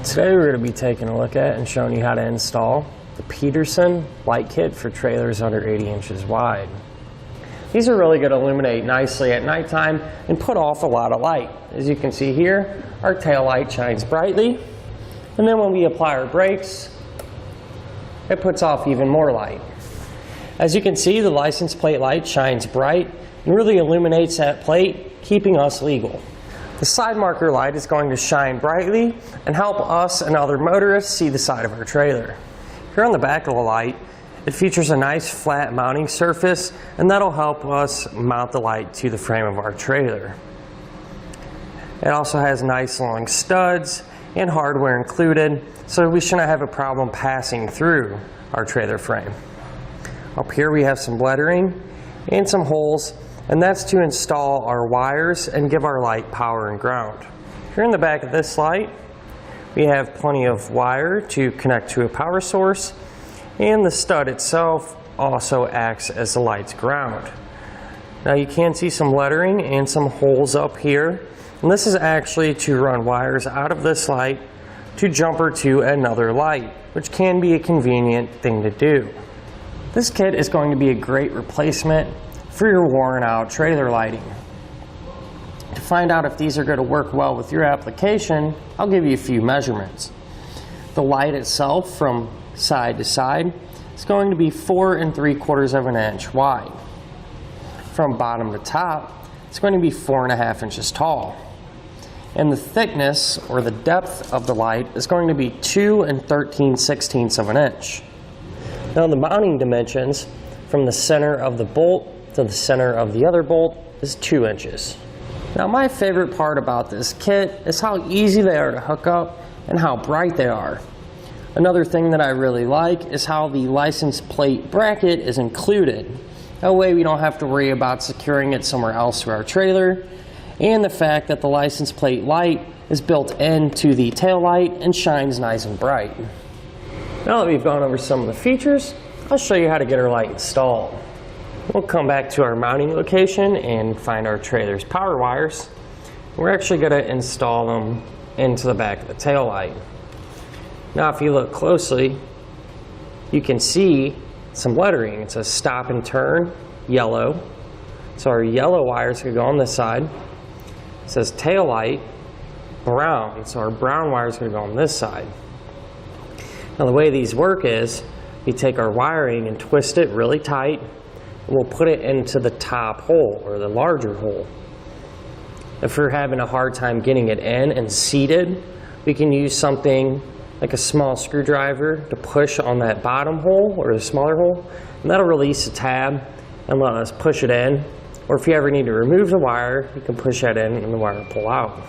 Today we're going to be taking a look at and showing you how to install the Peterson light kit for trailers under 80 inches wide. These are really going to illuminate nicely at nighttime and put off a lot of light. As you can see here, our tail light shines brightly, and then when we apply our brakes, it puts off even more light. As you can see, the license plate light shines bright and really illuminates that plate, keeping us legal. The side marker light is going to shine brightly and help us and other motorists see the side of our trailer. Here on the back of the light, it features a nice flat mounting surface, and that'll help us mount the light to the frame of our trailer. It also has nice long studs and hardware included, so we shouldn't have a problem passing through our trailer frame. Up here we have some lettering and some holes, and that's to install our wires and give our light power and ground. Here in the back of this light, we have plenty of wire to connect to a power source, and the stud itself also acts as the light's ground. Now you can see some lettering and some holes up here, and this is actually to run wires out of this light to jumper to another light, which can be a convenient thing to do. This kit is going to be a great replacement for your worn out trailer lighting. To find out if these are going to work well with your application, I'll give you a few measurements. The light itself from side to side is going to be 4 3/4 inches wide. From bottom to top, it's going to be 4.5 inches tall. And the thickness or the depth of the light is going to be 2 13/16 inches. Now the mounting dimensions from the center of the bolt to the center of the other bolt is 2 inches. Now my favorite part about this kit is how easy they are to hook up and how bright they are. Another thing that I really like is how the license plate bracket is included. That way we don't have to worry about securing it somewhere else to our trailer, and the fact that the license plate light is built into the tail light and shines nice and bright. Now that we've gone over some of the features, I'll show you how to get our light installed. We'll come back to our mounting location and find our trailer's power wires. We're actually going to install them into the back of the tail light. Now if you look closely, you can see some lettering. It says stop and turn, yellow. So our yellow wires could go on this side. It says tail light, brown. So our brown wires could go on this side. Now the way these work is, we take our wiring and twist it really tight, and we'll put it into the top hole, or the larger hole. If we're having a hard time getting it in and seated, we can use something like a small screwdriver to push on that bottom hole, or the smaller hole, and that'll release the tab and let us push it in. Or if you ever need to remove the wire, you can push that in and the wire will pull out.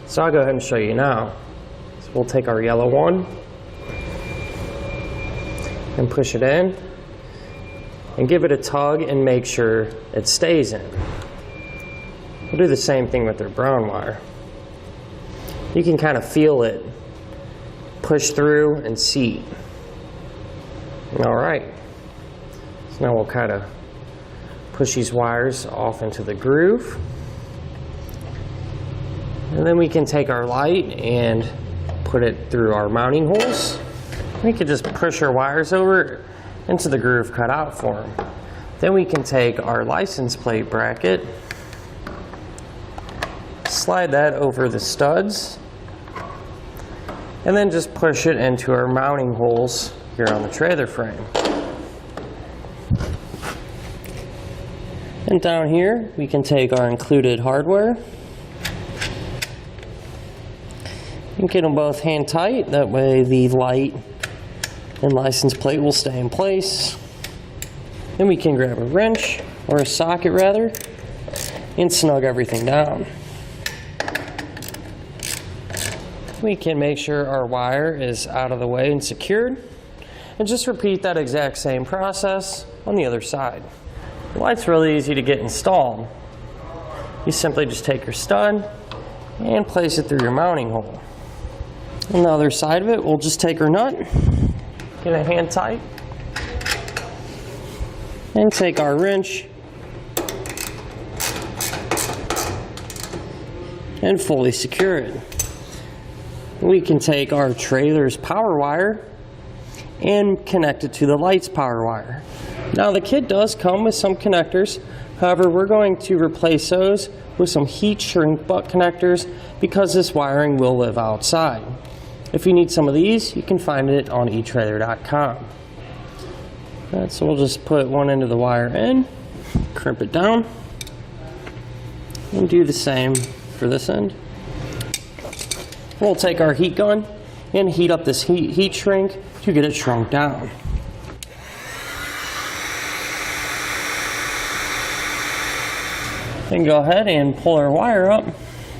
So I'll go ahead and show you now. So we'll take our yellow one and push it in and give it a tug and make sure it stays in. We'll do the same thing with our brown wire. You can kind of feel it push through and seat. Alright, so now we'll kind of push these wires off into the groove, and then we can take our light and put it through our mounting holes. We can just push our wires over into the groove cut out for them. Then we can take our license plate bracket, slide that over the studs, and then just push it into our mounting holes here on the trailer frame. And down here, we can take our included hardware and get them both hand tight. That way the light and license plate will stay in place. Then we can grab a wrench, or a socket rather, and snug everything down. We can make sure our wire is out of the way and secured, and just repeat that exact same process on the other side. The light's really easy to get installed. You simply just take your stud and place it through your mounting hole. On the other side of it, we'll just take our nut, get it hand tight, and take our wrench and fully secure it. we can take our trailer's power wire and connect it to the light's power wire. Now the kit does come with some connectors, however we're going to replace those with some heat shrink butt connectors because this wiring will live outside. If you need some of these, you can find it on Etrailer.Com. So we'll just put one end of the wire in, crimp it down, and do the same for this end. We'll take our heat gun and heat up this heat shrink to get it shrunk down. Then go ahead and pull our wire up,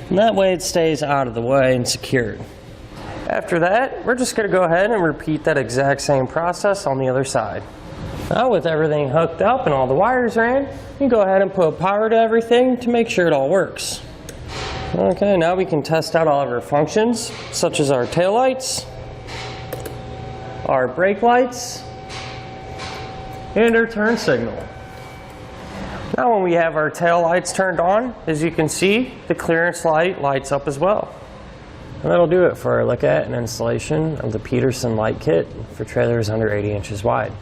and that way it stays out of the way and secured. After that, we're just going to go ahead and repeat that exact same process on the other side. Now with everything hooked up and all the wires are in, you go ahead and put power to everything to make sure it all works. Okay, now we can test out all of our functions, such as our tail lights, our brake lights, and our turn signal. Now when we have our tail lights turned on, as you can see, the clearance light lights up as well. And that'll do it for our look at and installation of the Peterson light kit for trailers under 80 inches wide.